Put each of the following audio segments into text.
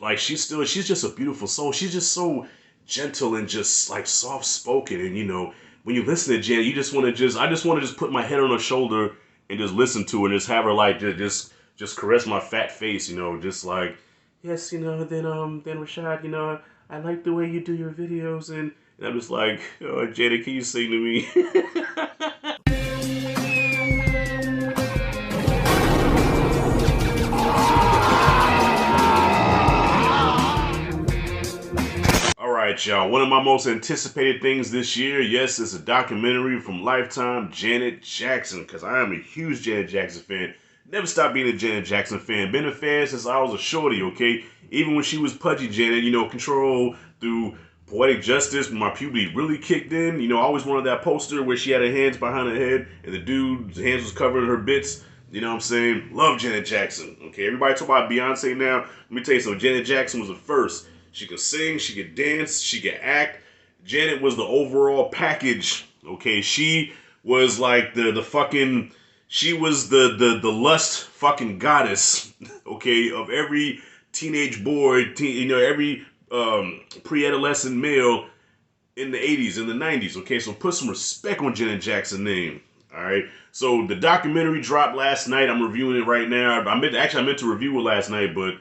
like she's just a beautiful soul. She's just so gentle and just like soft spoken. And when you listen to Janet, you just want to I just want to just put my head on her shoulder and just listen to her and just have her like just caress my fat face. Just like, yes, then Rashad, I like the way you do your videos, and I'm just like, oh, Janet, can you sing to me? All right, y'all. One of my most anticipated things this year, yes, is a documentary from Lifetime, Janet Jackson, because I am a huge Janet Jackson fan. Never stopped being a Janet Jackson fan. Been a fan since I was a shorty, okay? Even when she was pudgy Janet, control through Poetic Justice, when my puberty really kicked in. I always wanted that poster where she had her hands behind her head and the dude's hands was covering her bits. You know what I'm saying? Love Janet Jackson, okay? Everybody talk about Beyonce now. Let me tell you something. Janet Jackson was the first. She could sing, she could dance, she could act. Janet was the overall package. Okay, she was like the fucking, she was the lust fucking goddess. Okay, of every teenage boy, every pre-adolescent male in the 80s and the 90s. Okay, so put some respect on Janet Jackson's name. All right. So the documentary dropped last night. I'm reviewing it right now. I meant to review it last night, but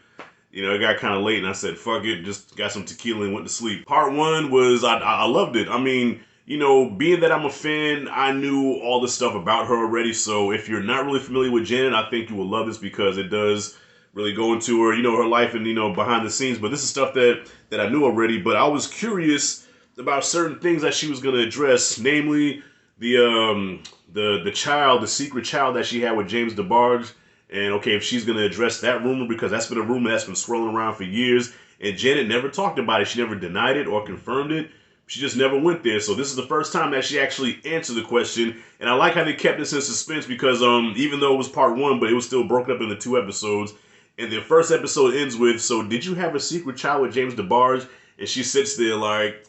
it got kind of late and I said, fuck it, just got some tequila and went to sleep. Part one was, I loved it. I mean, being that I'm a fan, I knew all this stuff about her already. So if you're not really familiar with Janet, I think you will love this because it does really go into her, her life and, behind the scenes. But this is stuff that I knew already. But I was curious about certain things that she was going to address, namely the child, the secret child that she had with James DeBarge. And okay, if she's gonna address that rumor, because that's been a rumor that's been swirling around for years, and Janet never talked about it. She never denied it or confirmed it. She just never went there. So this is the first time that she actually answered the question. And I like how they kept this in suspense because even though it was part one, but it was still broken up into 2 episodes. And the first episode ends with, so did you have a secret child with James DeBarge? And she sits there like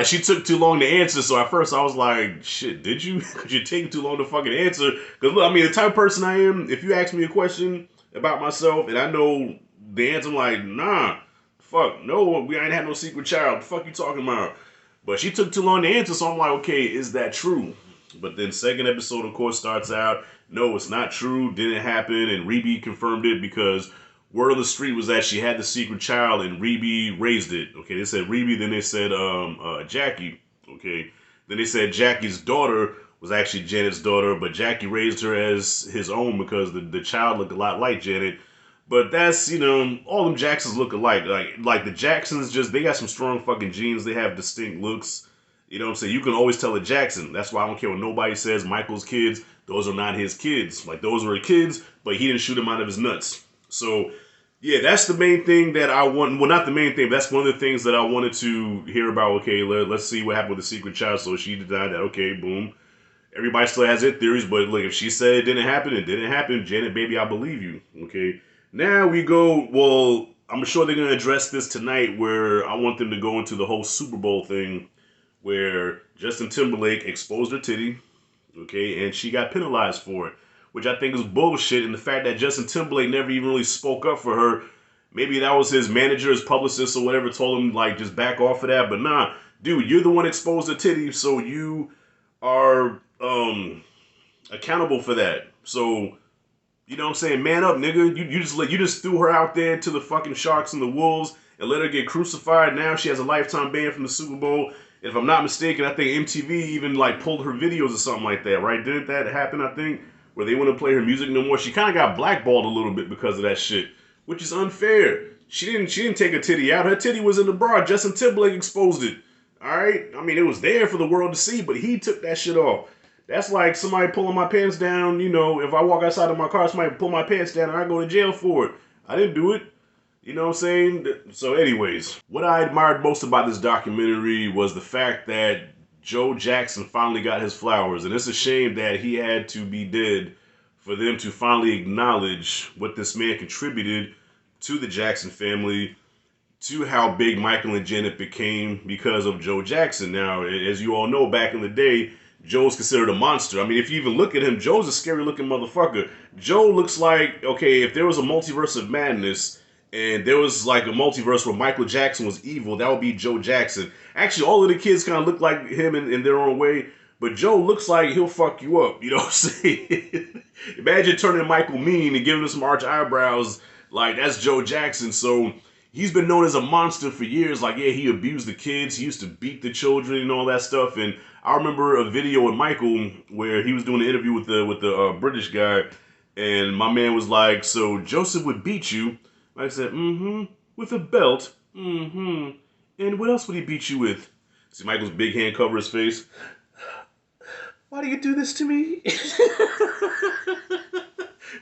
she took too long to answer. So at first I was like, shit, did you? Because you're taking too long to fucking answer. Because look, I mean, the type of person I am, if you ask me a question about myself and I know the answer, I'm like, nah, fuck, no, we ain't had no secret child. The fuck you talking about? But she took too long to answer, so I'm like, okay, is that true? But then second episode, of course, starts out, no, it's not true, didn't happen, and Reby confirmed it because word on the street was that she had the secret child and Reby raised it. Okay, they said Reby, then they said Jackie. Okay, then they said Jackie's daughter was actually Janet's daughter, but Jackie raised her as his own because the child looked a lot like Janet. But that's, all them Jacksons look alike. Like the Jacksons they got some strong fucking genes. They have distinct looks. You know what I'm saying? You can always tell a Jackson. That's why I don't care what nobody says. Michael's kids, those are not his kids. Like, those were kids, but he didn't shoot them out of his nuts. So, yeah, that's the main thing that I want. Well, not the main thing. But that's one of the things that I wanted to hear about. Okay, let's see what happened with the secret child. So she denied that. Okay, boom. Everybody still has their theories, but look, if she said it didn't happen. Janet, baby, I believe you. Okay. Now we go. Well, I'm sure they're gonna address this tonight, where I want them to go into the whole Super Bowl thing, where Justin Timberlake exposed her titty. Okay, and she got penalized for it, which I think is bullshit. And the fact that Justin Timberlake never even really spoke up for her, maybe that was his manager, his publicist, or whatever, told him like just back off of that. But nah, dude, you're the one exposed the titty, so you are accountable for that. So you know what I'm saying, man up, nigga. You just threw her out there to the fucking sharks and the wolves and let her get crucified. Now she has a lifetime ban from the Super Bowl. If I'm not mistaken, I think MTV even like pulled her videos or something like that, right? Didn't that happen, I think? Where they wouldn't play her music no more. She kind of got blackballed a little bit because of that shit, which is unfair. She didn't take her titty out. Her titty was in the bra. Justin Timberlake exposed it. All right? I mean, it was there for the world to see, but he took that shit off. That's like somebody pulling my pants down. If I walk outside of my car, somebody pull my pants down and I go to jail for it. I didn't do it. You know what I'm saying? So anyways, what I admired most about this documentary was the fact that Joe Jackson finally got his flowers. And it's a shame that he had to be dead for them to finally acknowledge what this man contributed to the Jackson family, to how big Michael and Janet became because of Joe Jackson. Now, as you all know, back in the day, Joe's considered a monster. I mean, if you even look at him, Joe's a scary looking motherfucker. Joe looks like, okay, if there was a multiverse of madness and there was like a multiverse where Michael Jackson was evil, that would be Joe Jackson. Actually, all of the kids kind of look like him in their own way, but Joe looks like he'll fuck you up. You know what I'm saying? Imagine turning Michael mean and giving him some arch eyebrows. Like, that's Joe Jackson. So he's been known as a monster for years. Like, yeah, he abused the kids. He used to beat the children and all that stuff. And I remember a video with Michael where he was doing an interview with the British guy, and my man was like, "So Joseph would beat you?" I said, "Mm-hmm, with a belt. Mm-hmm. And what else would he beat you with?" See Michael's big hand cover his face. Why do you do this to me?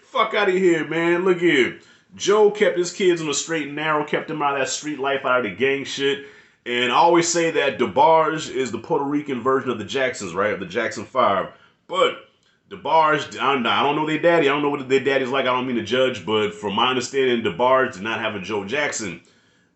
Fuck out of here, man. Look here. Joe kept his kids on the straight and narrow, kept them out of that street life, out of the gang shit. And I always say that DeBarge is the Puerto Rican version of the Jacksons, right? Of the Jackson 5. But DeBarge, I don't know their daddy. I don't know what their daddy's like. I don't mean to judge. But from my understanding, DeBarge did not have a Joe Jackson.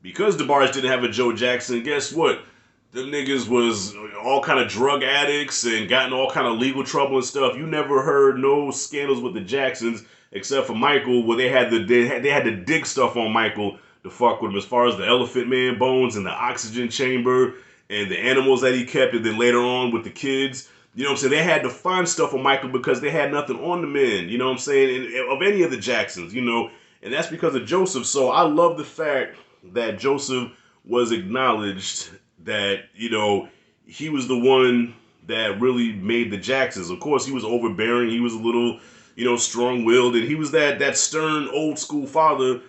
Because DeBarge didn't have a Joe Jackson, guess what? Them niggas was all kind of drug addicts and got in all kind of legal trouble and stuff. You never heard no scandals with the Jacksons except for Michael, where they had to dig stuff on Michael to fuck with him, as far as the Elephant Man bones and the oxygen chamber and the animals that he kept, and then later on with the kids. You know what I'm saying? They had to find stuff on Michael because they had nothing on the men. You know what I'm saying? And of any of the Jacksons, you know, and that's because of Joseph. So I love the fact that Joseph was acknowledged, that, you know, he was the one that really made the Jacksons. Of course, he was overbearing. He was a little, you know, strong-willed, and he was that stern old school father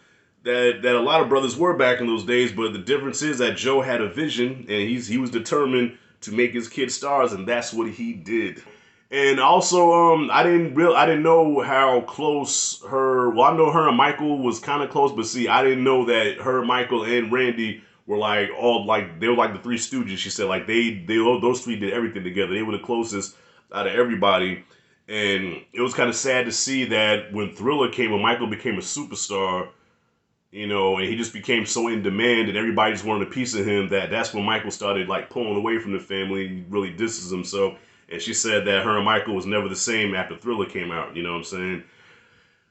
that a lot of brothers were back in those days. But the difference is that Joe had a vision, and he was determined to make his kids stars, and that's what he did. And also, I didn't know how close her. Well, I know her and Michael was kind of close, but see, I didn't know that her, Michael, and Randy were like all like they were like the Three Stooges. She said like they those three did everything together. They were the closest out of everybody, and it was kind of sad to see that when Thriller came, when Michael became a superstar, you know, and he just became so in demand, and everybody just wanted a piece of him. That's when Michael started like pulling away from the family. He really disses himself. And she said that her and Michael was never the same after Thriller came out. You know what I'm saying?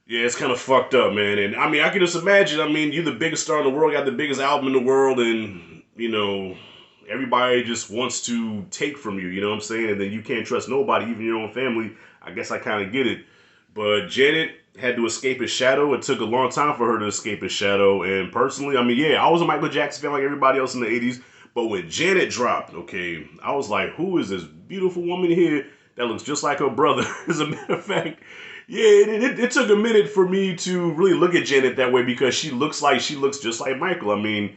Yeah, it's kind of fucked up, man. And I mean, I can just imagine. I mean, you're the biggest star in the world, got the biggest album in the world, and you know, everybody just wants to take from you. You know what I'm saying? And then you can't trust nobody, even your own family. I guess I kind of get it. But Janet had to escape his shadow. It took a long time for her to escape his shadow. And personally, I mean, yeah, I was a Michael Jackson fan like everybody else in the 80s. But when Janet dropped, okay, I was like, who is this beautiful woman here that looks just like her brother? As a matter of fact, yeah, it took a minute for me to really look at Janet that way, because she looks just like Michael. I mean,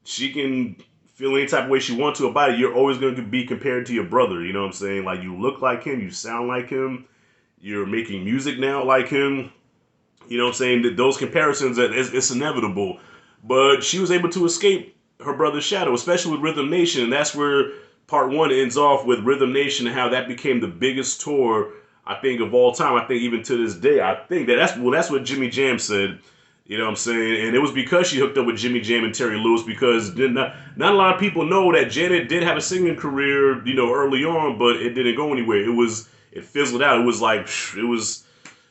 she can feel any type of way she wants to about it. You're always going to be compared to your brother. You know what I'm saying? Like, you look like him, you sound like him, you're making music now like him. You know what I'm saying? That those comparisons, it's inevitable. But she was able to escape her brother's shadow, especially with Rhythm Nation. And that's where part one ends off, with Rhythm Nation and how that became the biggest tour, I think, of all time. I think even to this day, I think that's what Jimmy Jam said. You know what I'm saying? And it was because she hooked up with Jimmy Jam and Terry Lewis, because not a lot of people know that Janet did have a singing career, you know, early on, but it didn't go anywhere. It fizzled out. It was like, it was,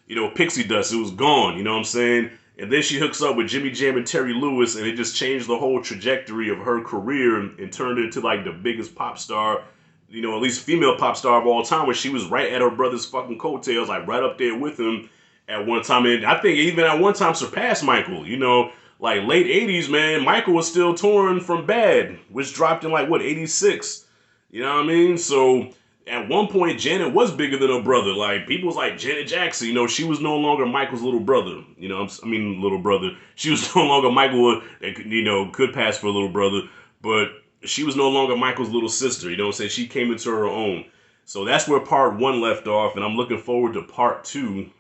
you know, pixie dust. It was gone. You know what I'm saying? And then she hooks up with Jimmy Jam and Terry Lewis, and it just changed the whole trajectory of her career, and turned her into like the biggest pop star, you know, at least female pop star of all time, where she was right at her brother's fucking coattails, like right up there with him at one time. And I think even at one time surpassed Michael, you know, like late 80s, man. Michael was still touring from Bad, which dropped in like, what, 86? You know what I mean? So at one point, Janet was bigger than her brother. Like, people was like, Janet Jackson, you know, she was no longer Michael's little brother. You know, little brother. She was no longer Michael that, you know, could pass for a little brother. But she was no longer Michael's little sister. You know what I'm saying? She came into her own. So that's where part one left off, and I'm looking forward to part two.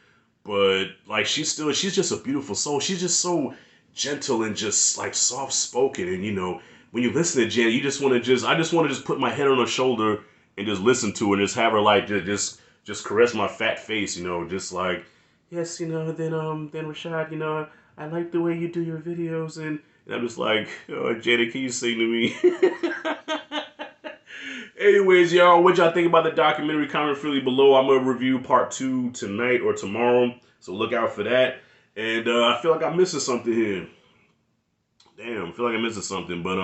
But like, she's just a beautiful soul. She's just so gentle and just like soft spoken. And you know, when you listen to Janet, I just want to just put my head on her shoulder and just listen to her, and just have her like just caress my fat face, you know, just like, yes, you know, then Rashad, you know, I like the way you do your videos, and I'm just like, oh, Janet, can you sing to me? Anyways, y'all, what y'all think about the documentary? Comment freely below. I'm gonna review part 2 tonight or tomorrow, so look out for that. And I feel like I'm missing something here. Damn, I feel like I'm missing something. But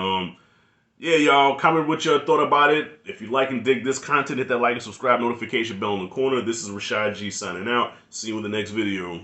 yeah, y'all, comment what y'all thought about it. If you like and dig this content, hit that like and subscribe, notification bell in the corner. This is Rashad G signing out. See you in the next video.